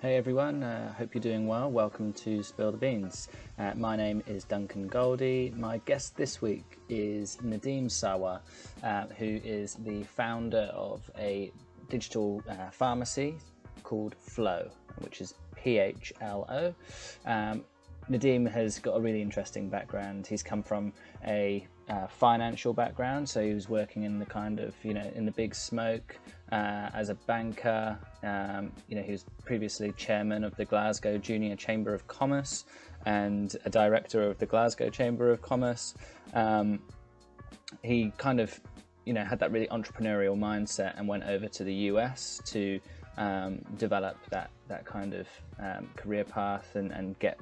Hey everyone, hope you're doing well. Welcome to Spill the Beans. My name is Duncan Goldie. My guest this week is Nadeem Sarwar, who is the founder of a digital pharmacy called Phlo, which is PHLO. Nadeem has got a really interesting background. He's come from a financial background, so he was working in the kind of, in the big smoke as a banker. He was previously chairman of the Glasgow Junior Chamber of Commerce and a director of the Glasgow Chamber of Commerce. He kind of, had that really entrepreneurial mindset and went over to the US to develop that kind of career path and get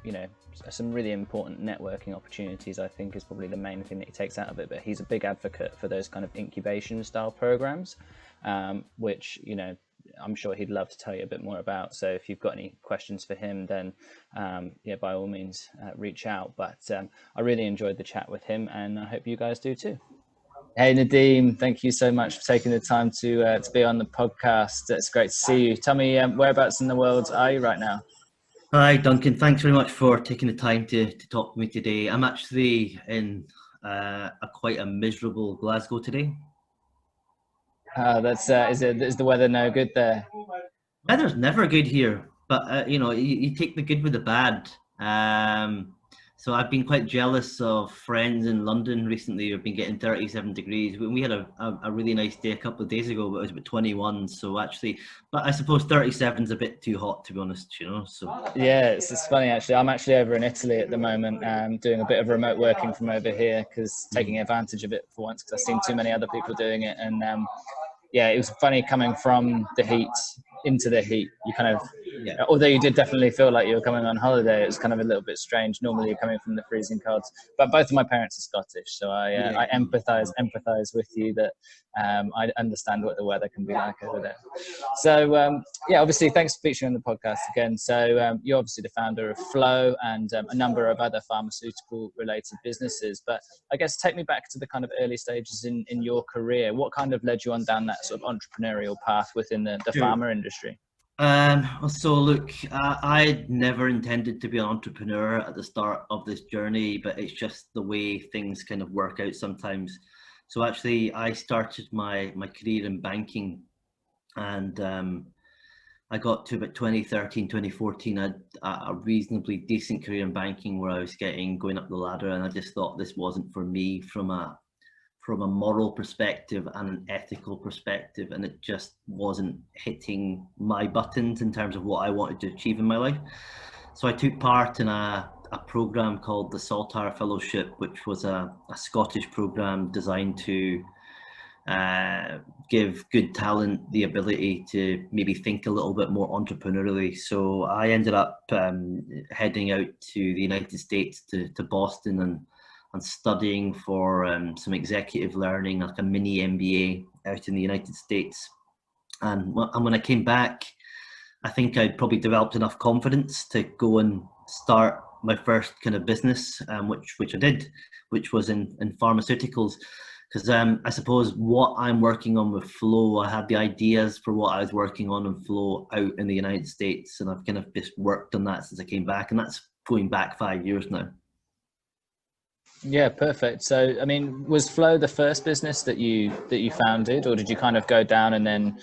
some really important networking opportunities. I think is probably the main thing that he takes out of it. But he's a big advocate for those kind of incubation style programs, which I'm sure he'd love to tell you a bit more about. So if you've got any questions for him, then by all means reach out. But I really enjoyed the chat with him, and I hope you guys do too. Hey Nadeem, thank you so much for taking the time to be on the podcast. It's great to see you. Tell me, whereabouts in the world are you right now? Hi Duncan, thanks very much for taking the time to talk to me today. I'm actually in quite a miserable Glasgow today. Is the weather no good there? Weather's never good here, but you take the good with the bad. So I've been quite jealous of friends in London recently who've been getting 37 degrees. We had a really nice day a couple of days ago, but it was about 21. So actually, but I suppose 37 is a bit too hot, to be honest, So yeah, it's funny actually. I'm actually over in Italy at the moment, doing a bit of remote working from over here, because taking advantage of it for once, because I've seen too many other people doing it. And it was funny coming from the heat into the heat. You kind of, although you did definitely feel like you were coming on holiday, it was kind of a little bit strange. Normally you're coming from the freezing cold, but both of my parents are Scottish, so I empathize with you that I understand what the weather can be like over there. So obviously thanks for featuring on the podcast again. So you're obviously the founder of Phlo and a number of other pharmaceutical related businesses, but I guess take me back to the kind of early stages in your career. What kind of led you on down that sort of entrepreneurial path within the pharma industry? So look, I never intended to be an entrepreneur at the start of this journey, but it's just the way things kind of work out sometimes. So actually, I started my career in banking, and I got to about 2013, 2014, I had a reasonably decent career in banking where I was going up the ladder, and I just thought this wasn't for me from a moral perspective and an ethical perspective, and it just wasn't hitting my buttons in terms of what I wanted to achieve in my life. So I took part in a program called the Saltire Fellowship, which was a Scottish program designed to give good talent the ability to maybe think a little bit more entrepreneurially. So I ended up heading out to the United States, to Boston, and studying for some executive learning, like a mini MBA out in the United States. And when I came back, I think I'd probably developed enough confidence to go and start my first kind of business, which I did, which was in pharmaceuticals. Because I suppose what I'm working on with Phlo, I had the ideas for what I was working on in Phlo out in the United States, and I've kind of just worked on that since I came back, and that's going back 5 years now. Yeah, perfect. So, I mean, was Phlo the first business that you founded, or did you kind of go down and then,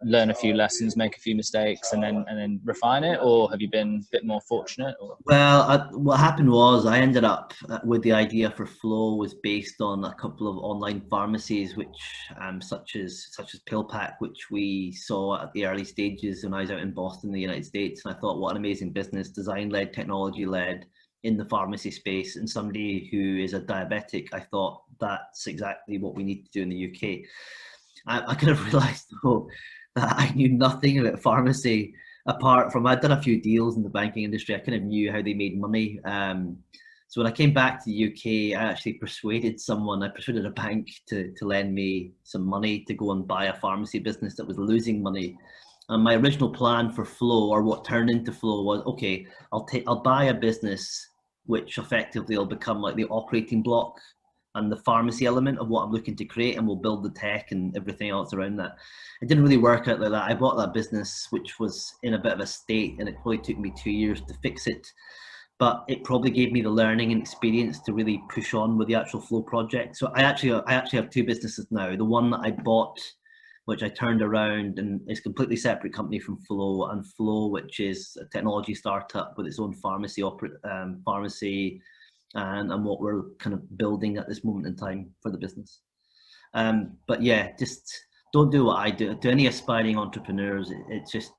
learn a few lessons, make a few mistakes, and then refine it, or have you been a bit more fortunate? Or? Well, what happened was I ended up with the idea for Phlo was based on a couple of online pharmacies, which such as PillPack, which we saw at the early stages when I was out in Boston, the United States, and I thought, what an amazing business, design-led, technology-led, in the pharmacy space, and somebody who is a diabetic. I thought that's exactly what we need to do in the UK. I kind of realised though that I knew nothing about pharmacy apart from I'd done a few deals in the banking industry. I kind of knew how they made money. So when I came back to the UK, I actually persuaded a bank to lend me some money to go and buy a pharmacy business that was losing money. And my original plan for Phlo, or what turned into Phlo, was okay, I'll buy a business which effectively will become like the operating block and the pharmacy element of what I'm looking to create, and we'll build the tech and everything else around that. It didn't really work out like that. I bought that business, which was in a bit of a state, and it probably took me 2 years to fix it. But it probably gave me the learning and experience to really push on with the actual Phlo project. So I actually have two businesses now. The one that I bought, which I turned around, and is a completely separate company from Phlo, and Phlo, which is a technology startup with its own pharmacy and what we're kind of building at this moment in time for the business. But yeah, just don't do what I do. To any aspiring entrepreneurs, it's just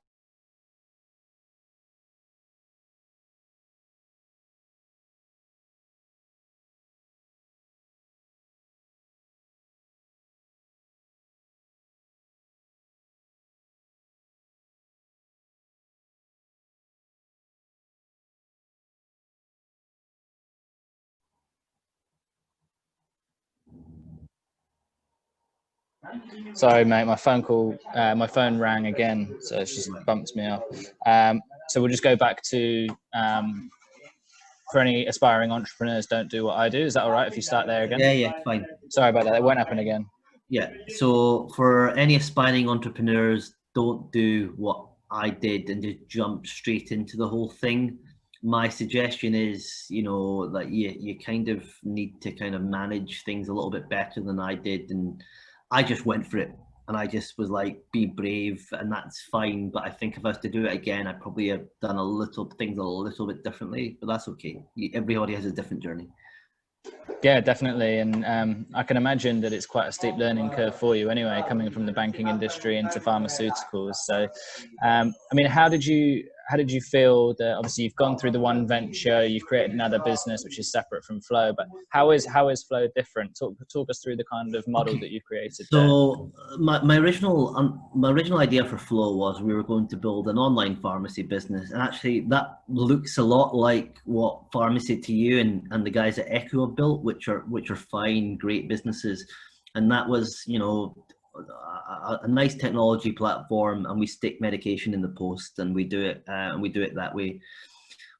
Sorry, mate. My phone rang again, so it's just bumped me off. So we'll just go back to for any aspiring entrepreneurs, don't do what I do. Is that all right if you start there again? yeah, fine. Sorry about that. It won't happen again. Yeah. So for any aspiring entrepreneurs, don't do what I did and just jump straight into the whole thing. My suggestion is, that you kind of need to kind of manage things a little bit better than I did. And I just went for it, and I just was like, be brave, and that's fine. But I think if I was to do it again, I probably have done things a little bit differently, but that's okay. Everybody has a different journey. Yeah, definitely. And I can imagine that it's quite a steep learning curve for you anyway, coming from the banking industry into pharmaceuticals. So, I mean, how did you feel that obviously you've gone through the one venture, you've created another business which is separate from Phlo, but how is Phlo different? Talk us through the kind of model that you created there. So my original idea for Phlo was we were going to build an online pharmacy business, and actually that looks a lot like what Pharmacy to You and the guys at Echo have built, which are fine, great businesses. And that was, a nice technology platform, and we stick medication in the post, and we do it that way.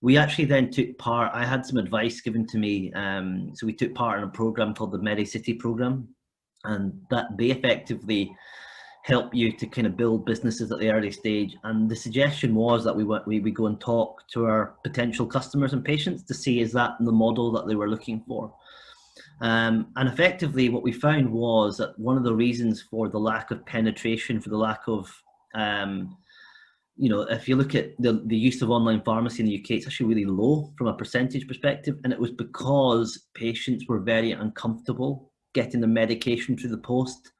We actually then took part. I had some advice given to me, so we took part in a program called the MediCity program, and that they effectively help you to kind of build businesses at the early stage. And the suggestion was that we go and talk to our potential customers and patients to see, is that the model that they were looking for. And effectively what we found was that one of the reasons for the lack of penetration, for the lack of if you look at the use of online pharmacy in the UK, it's actually really low from a percentage perspective. And it was because patients were very uncomfortable getting the medication through the post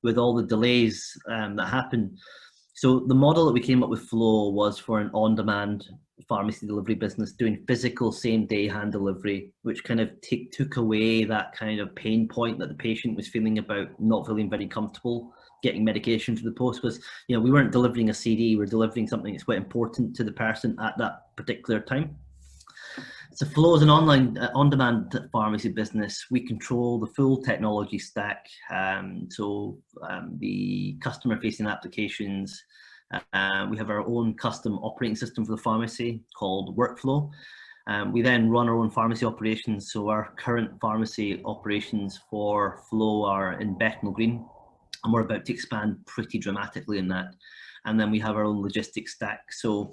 with all the delays that happen. So the model that we came up with Phlo was for an on-demand pharmacy delivery business doing physical same-day hand delivery, which kind of took away that kind of pain point that the patient was feeling about not feeling very comfortable getting medication to the post. Was, we weren't delivering a CD, we're delivering something that's quite important to the person at that particular time. So Phlo is an online on-demand pharmacy business. We control the full technology stack. The customer-facing applications. We have our own custom operating system for the pharmacy called Workflow. We then run our own pharmacy operations. So our current pharmacy operations for Phlo are in Bethnal Green, and we're about to expand pretty dramatically in that. And then we have our own logistics stack. So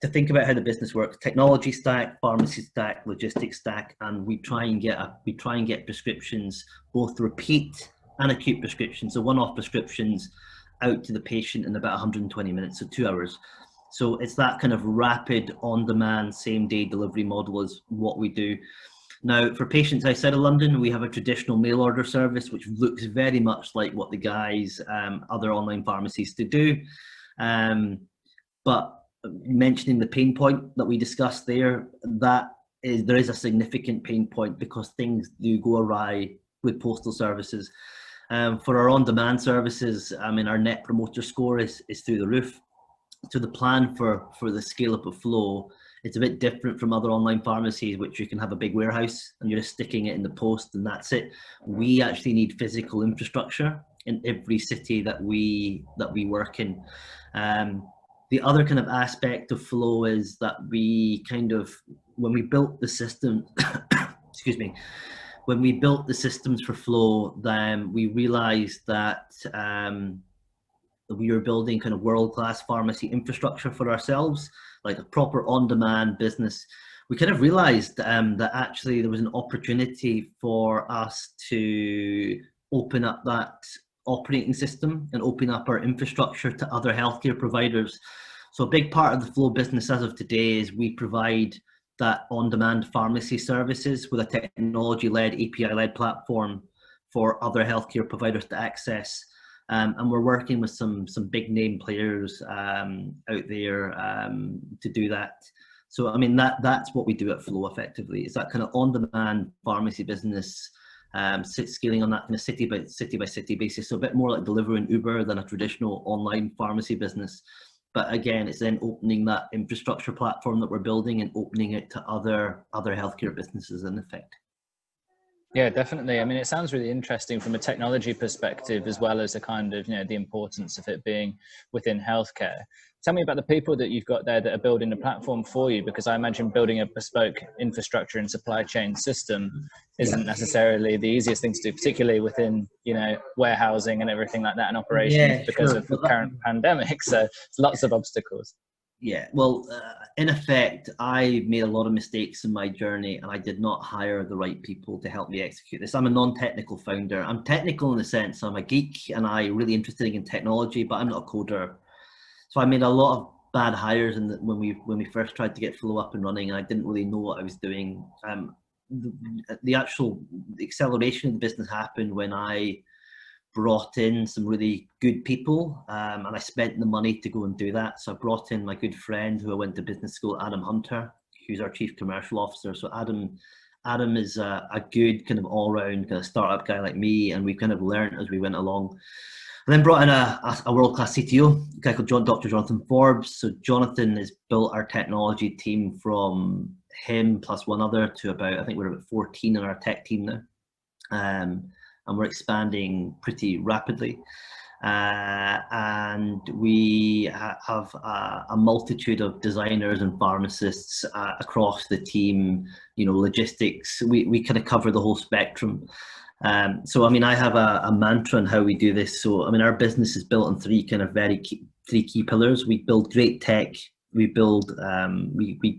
to think about how the business works: technology stack, pharmacy stack, logistics stack, and we try and get prescriptions, both repeat and acute prescriptions, so one-off prescriptions, out to the patient in about 120 minutes, so 2 hours. So it's that kind of rapid, on-demand, same-day delivery model is what we do. Now, for patients outside of London, we have a traditional mail order service, which looks very much like what the guys, other online pharmacies do. But mentioning the pain point that we discussed there, there is a significant pain point because things do go awry with postal services. For our on-demand services, our net promoter score is through the roof. So the plan for the scale up of Phlo, it's a bit different from other online pharmacies, which you can have a big warehouse and you're just sticking it in the post and that's it. We actually need physical infrastructure in every city that we work in. The other kind of aspect of Phlo is that we kind of, when we built the system, excuse me, when we built the systems for Phlo, then we realized that we were building kind of world-class pharmacy infrastructure for ourselves, like a proper on-demand business. We kind of realized that actually there was an opportunity for us to open up that operating system and open up our infrastructure to other healthcare providers. So a big part of the Phlo business as of today is we provide that on-demand pharmacy services with a technology-led, API-led platform for other healthcare providers to access. And we're working with some big name players out there to do that. So, I mean, that's what we do at Phlo effectively. It's that kind of on-demand pharmacy business, scaling on that kind of city by city basis. So a bit more like Deliveroo and Uber than a traditional online pharmacy business. But again, it's then opening that infrastructure platform that we're building and opening it to other healthcare businesses in effect. Yeah, definitely. I mean, it sounds really interesting from a technology perspective, as well as a kind of, the importance of it being within healthcare. Tell me about the people that you've got there that are building the platform for you, because I imagine building a bespoke infrastructure and supply chain system isn't necessarily the easiest thing to do, particularly within, warehousing and everything like that and operations because of the current pandemic. So it's lots of obstacles. Yeah, well, in effect, I made a lot of mistakes in my journey and I did not hire the right people to help me execute this. I'm a non-technical founder. I'm technical in the sense I'm a geek and I'm really interested in technology, but I'm not a coder. So I made a lot of bad hires when we first tried to get Phlo up and running, and I didn't really know what I was doing. The actual acceleration of the business happened when I brought in some really good people, and I spent the money to go and do that. So I brought in my good friend who I went to business school, Adam Hunter, who's our chief commercial officer. So Adam is a good kind of all-round kind of startup guy like me, and we kind of learned as we went along. And then brought in a world-class CTO, a guy called Dr. Jonathan Forbes. So Jonathan has built our technology team from him plus one other to about, I think we're about 14 in our tech team now. And we're expanding pretty rapidly. And we have a multitude of designers and pharmacists across the team, logistics. We kind of cover the whole spectrum. So, I mean, I have a mantra on how we do this. So, I mean, our business is built on three key pillars. We build great tech, we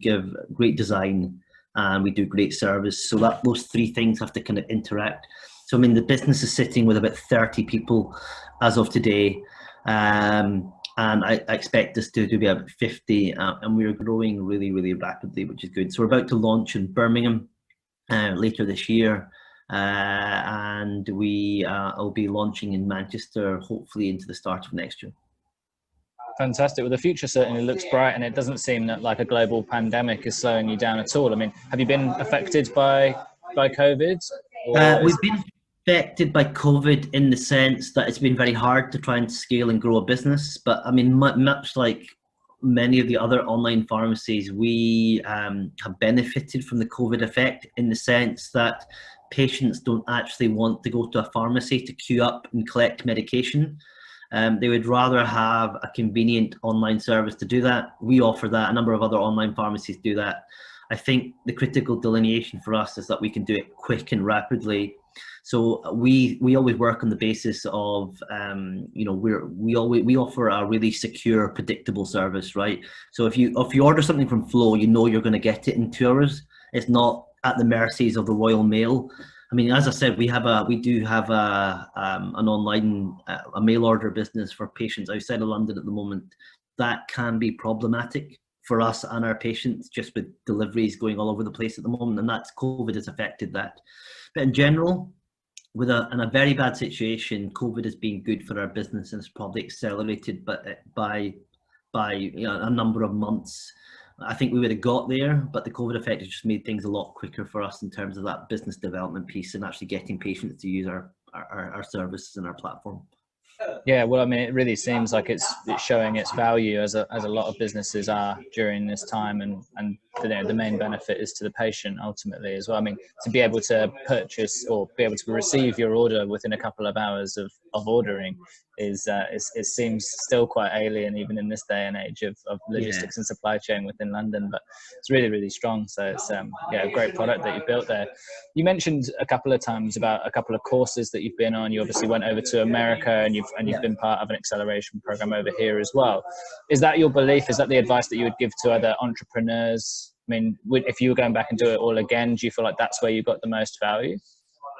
give great design, and we do great service. So those three things have to kind of interact. So, I mean, the business is sitting with about 30 people as of today. And I expect this to be about 50, and we're growing really, really rapidly, which is good. So we're about to launch in Birmingham later this year. And we will be launching in Manchester, hopefully into the start of next year. Fantastic. Well, the future certainly looks bright, and it doesn't seem that like a global pandemic is slowing you down at all. I mean, have you been affected by COVID? We've been affected by COVID in the sense that it's been very hard to try and scale and grow a business. But I mean, much like many of the other online pharmacies, we have benefited from the COVID effect in the sense that patients don't actually want to go to a pharmacy to queue up and collect medication. They would rather have a convenient online service to do that. We offer that. A number of other online pharmacies do that. I think the critical delineation for us is that we can do it quick and rapidly. So we always work on the basis of, we offer a really secure, predictable service, right? So if you order something from Phlo, you're going to get it in 2 hours. It's not at the mercies of the Royal Mail. I mean, as I said, we do have an online a mail order business for patients outside of London at the moment. That can be problematic for us and our patients, just with deliveries going all over the place at the moment, and that's COVID has affected that. But in general, in a very bad situation, COVID has been good for our business, and it's probably accelerated by a number of months. I think we would have got there, but the COVID effect has just made things a lot quicker for us in terms of that business development piece and actually getting patients to use our services and our platform. Yeah, well, I mean, it really seems like it's showing its value as a lot of businesses are during this time, and the main benefit is to the patient ultimately as well. I mean, to be able to purchase or be able to receive your order within a couple of hours of ordering is it seems still quite alien even in this day and age of Yeah. logistics and supply chain within London, but it's really strong. So it's yeah, a great product that you built there. You mentioned a couple of times about a couple of courses that you've been on. You obviously went over to America, and you've been part of an acceleration program over here as well. Is that your belief? Is that the advice that you would give to other entrepreneurs? I mean, if you were going back and do it all again, do you feel like that's where you got the most value?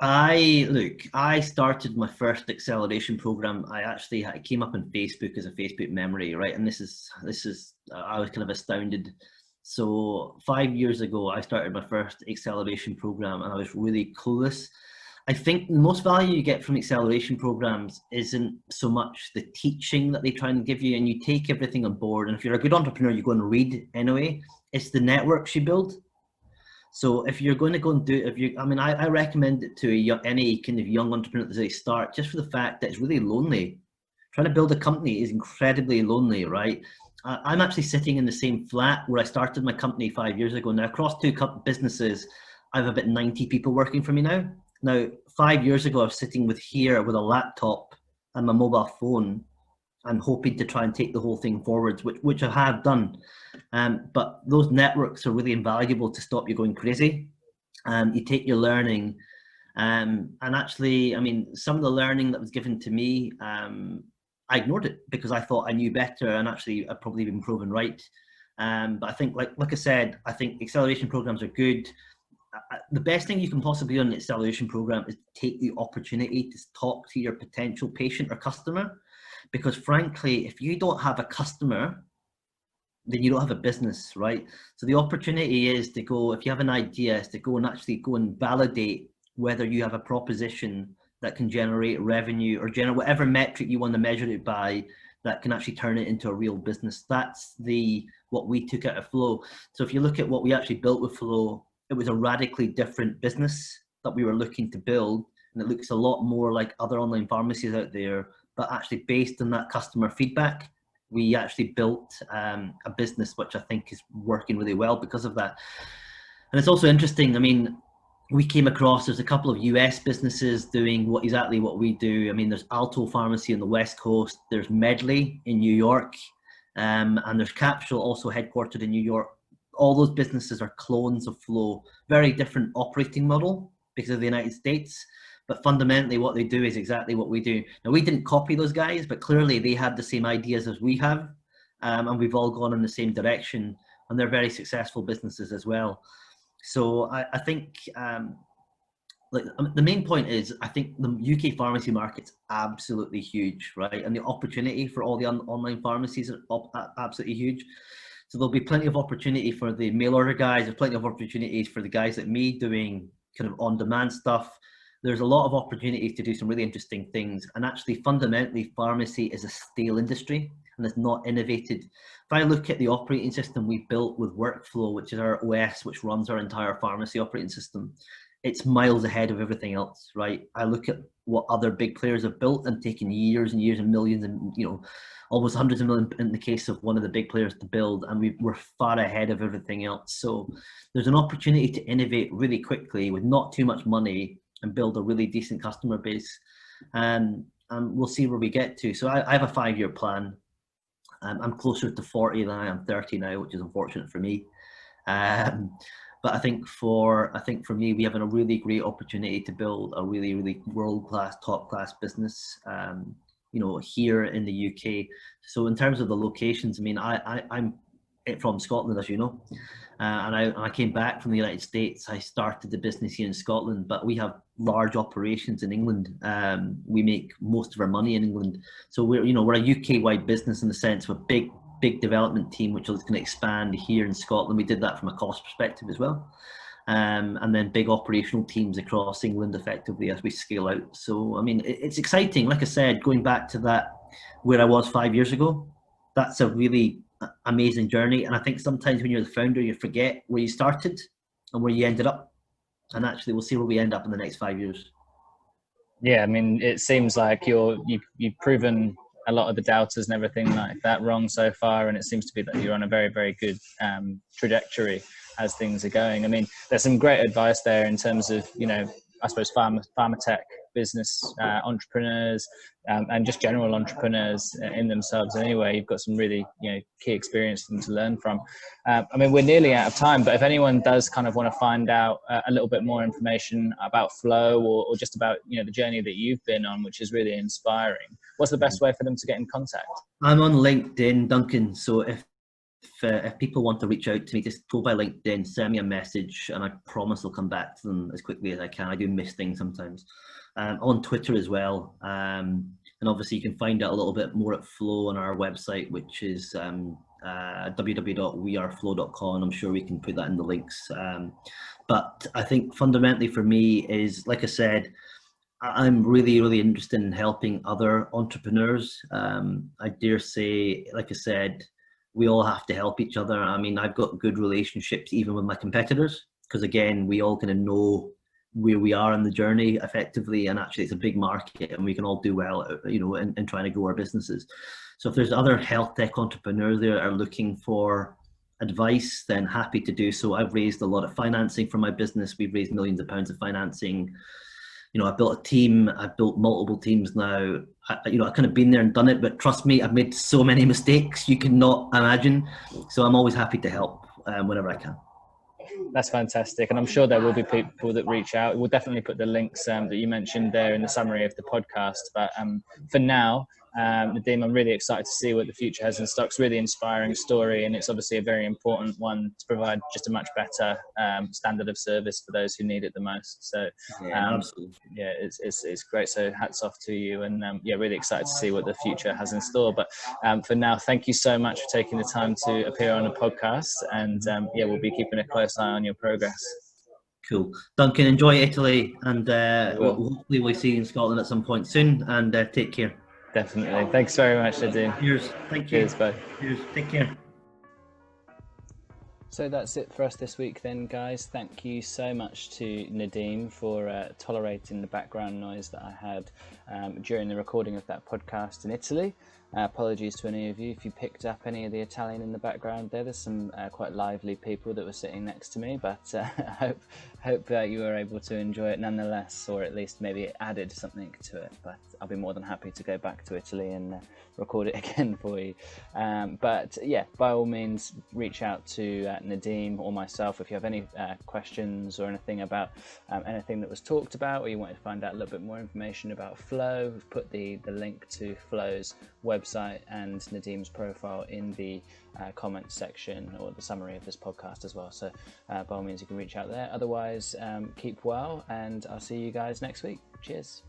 I started my first acceleration program. I came up on Facebook as a Facebook memory, right? And this is I was kind of astounded. So 5 years ago, I started my first acceleration program, and I was really clueless. I think the most value you get from acceleration programs isn't so much the teaching that they try and give you, and you take everything on board. And if you're a good entrepreneur, you go and read anyway. It's the networks you build. So if you're going to go and do, I recommend it to any kind of young entrepreneur as they start, just for the fact that it's really lonely. Trying to build a company is incredibly lonely, right? I'm actually sitting in the same flat where I started my company 5 years ago. Now, across two businesses, I have about 90 people working for me now. Now, 5 years ago, I was sitting here with a laptop and my mobile phone and hoping to try and take the whole thing forwards, which I have done. But those networks are really invaluable to stop you going crazy. You take your learning, and actually, I mean, some of the learning that was given to me, I ignored it because I thought I knew better, and actually I've probably been proven right. But I think, like I said, I think acceleration programs are good. The best thing you can possibly do on an acceleration program is take the opportunity to talk to your potential patient or customer, because frankly, if you don't have a customer, then you don't have a business, right? So the opportunity is to go, if you have an idea, is to go and actually go and validate whether you have a proposition that can generate revenue or generate whatever metric you want to measure it by, that can actually turn it into a real business. That's what we took out of Phlo. So if you look at what we actually built with Phlo, it was a radically different business that we were looking to build, and it looks a lot more like other online pharmacies out there, but actually based on that customer feedback, we actually built a business which I think is working really well because of that. And it's also interesting, I mean, we came across, there's a couple of US businesses doing exactly what we do. I mean, there's Alto Pharmacy on the West Coast, there's Medley in New York, and there's Capsule also headquartered in New York. All those businesses are clones of Phlo, very different operating model because of the United States. But fundamentally what they do is exactly what we do. Now, we didn't copy those guys, but clearly they had the same ideas as we have. And we've all gone in the same direction, and they're very successful businesses as well. So I think the main point is, I think the UK pharmacy market's absolutely huge, right? And the opportunity for all the online pharmacies are absolutely huge. So there'll be plenty of opportunity for the mail order guys. There's plenty of opportunities for the guys like me doing kind of on-demand stuff. There's a lot of opportunities to do some really interesting things. And actually, fundamentally, pharmacy is a stale industry and it's not innovated. If I look at the operating system we built with Workflow, which is our OS, which runs our entire pharmacy operating system, it's miles ahead of everything else, right? I look at what other big players have built and taken years and years and millions and, almost hundreds of millions in the case of one of the big players to build, and we're far ahead of everything else. So there's an opportunity to innovate really quickly with not too much money and build a really decent customer base. And we'll see where we get to. So I have a 5-year plan. I'm closer to 40 than I am 30 now, which is unfortunate for me. But I think for me, we have a really great opportunity to build a really, really world-class, top-class business, here in the UK. So in terms of the locations, I mean, I'm from Scotland, as you know, and I came back from the United States. I started the business here in Scotland, but we have large operations in England. We make most of our money in England. So we're a UK-wide business in the sense of a big development team, which is going to expand here in Scotland. We did that from a cost perspective as well. And then big operational teams across England effectively as we scale out. So, I mean, it's exciting. Like I said, going back to that, where I was 5 years ago, that's a really amazing journey. And I think sometimes when you're the founder, you forget where you started and where you ended up. And actually, we'll see where we end up in the next 5 years. Yeah, I mean, it seems like you've proven a lot of the doubters and everything like that wrong so far, and it seems to be that you're on a very, very good trajectory as things are going. I mean, there's some great advice there in terms of, I suppose pharma tech business entrepreneurs and just general entrepreneurs in themselves. Anyway, you've got some really key experience for them to learn from. I mean, we're nearly out of time, but if anyone does kind of want to find out a little bit more information about Phlo or just about the journey that you've been on, which is really inspiring, what's the best way for them to get in contact? I'm on LinkedIn, Duncan. So if people want to reach out to me, just go by LinkedIn, send me a message, and I promise I'll come back to them as quickly as I can. I do miss things sometimes. On Twitter as well. And obviously you can find out a little bit more at Phlo on our website, which is www.weareflo.com. I'm sure we can put that in the links. But I think fundamentally for me is, like I said, I'm really, really interested in helping other entrepreneurs. I dare say, like I said, we all have to help each other. I mean, I've got good relationships even with my competitors, because again, we all kind of know where we are in the journey effectively, and actually it's a big market and we can all do well, in trying to grow our businesses. So if there's other health tech entrepreneurs there that are looking for advice, then happy to do so. I've raised a lot of financing for my business. We've raised millions of pounds of financing. I've built a team. I've built multiple teams now. I kind of been there and done it, but trust me, I've made so many mistakes you cannot imagine. So I'm always happy to help whenever I can. That's fantastic. And I'm sure there will be people that reach out. We'll definitely put the links that you mentioned there in the summary of the podcast. But for now, Nadeem, I'm really excited to see what the future has in stock. It's a really inspiring story, and it's obviously a very important one to provide just a much better standard of service for those who need it the most. So absolutely. Yeah, it's great. So hats off to you, and really excited to see what the future has in store. But for now, thank you so much for taking the time to appear on a podcast, and we'll be keeping a close eye on your progress. Cool. Duncan, enjoy Italy, and hopefully we'll see you in Scotland at some point soon, and take care. Definitely. Thanks very much, Nadeem. Cheers. Thank you. Cheers, bye. Cheers. Take care. So that's it for us this week then, guys. Thank you so much to Nadeem for tolerating the background noise that I had during the recording of that podcast in Italy. Apologies to any of you if you picked up any of the Italian in the background there. There's some quite lively people that were sitting next to me, but I hope you were able to enjoy it nonetheless, or at least maybe it added something to it. But I'll be more than happy to go back to Italy and record it again for you. But yeah, by all means, reach out to Nadeem or myself if you have any questions or anything about anything that was talked about, or you wanted to find out a little bit more information about Phlo. We've put the link to Phlo's website and Nadeem's profile in the comments section or the summary of this podcast as well. So by all means, you can reach out there. Otherwise, keep well, and I'll see you guys next week. Cheers.